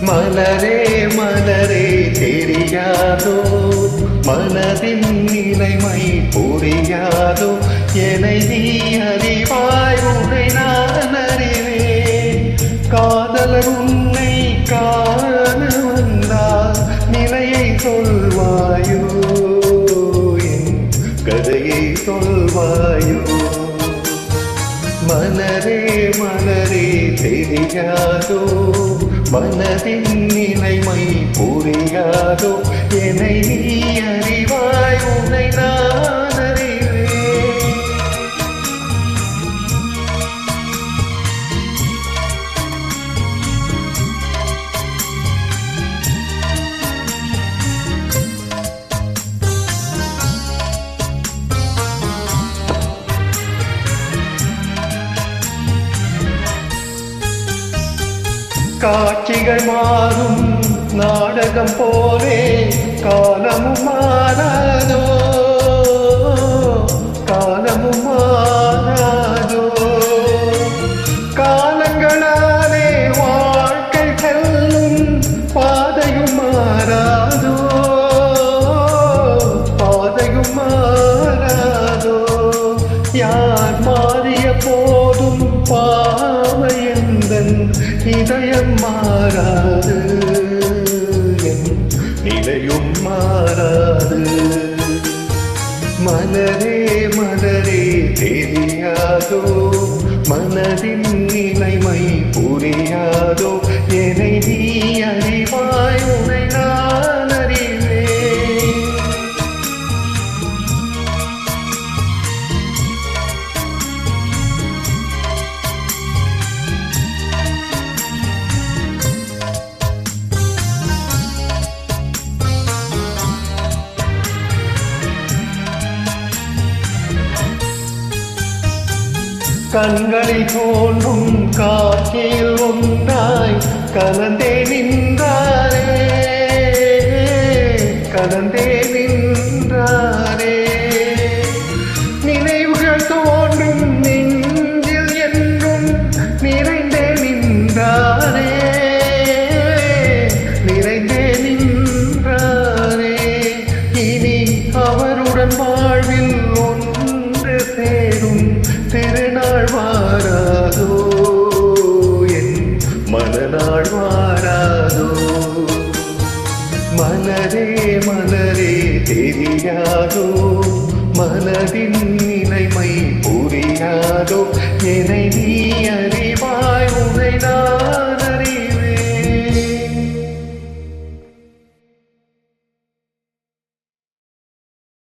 மலரே மலரே தெரியாதோ மனதின் நிலைமை புரியாதோ என்னை நீ அறிவாய் உன்னை நான் அறிவேன் காதலர் உன்னை காண வந்தால் நிலையை சொல்வாயோ என் கதையை சொல்வாயோ மலரே மலரே தெரியாதோ மனதின் நிலைமை புரியாதோ என்னை நீ அறிவாய் உன்னை நான் அறிவேன் காட்சிகள் மாறும் நாடகம் போலே காலமும் மாறாதோ காலமும் மாறாதோ காலங்களாலே வாழ்க்கை செல்லும் பாதையும் மாறாதோ பாதையும் மாறாதோ யார் மாறிய போதும் பாவையந்தன் இதயம் மாறாது என் நிலையும் மாறாது மலரே மலரே தெரியாதோ மனதின் நிலைமை புரியாதோ என்னை நீ அறிவாய் உன்னை நான் அறிவேன் கண்களில் தோன்றும் காட்சியில் ஒன்றாய் கலந்தே நின்றாரே கலந்தே நின்றாரே நினைவுகள் தோன்றும் நெஞ்சில் என்றும் நிறைந்தே நின்றாரே நிறைந்தே நின்றாரே இனி அவருடன் வாழ்வில் ஒன்று சேரும் திருநாள் வாராதோ என் மனநாள் வாராதோ மலரே மலரே தெரியாதோ மனதின் நிலைமை புரியாதோ என்னை நீ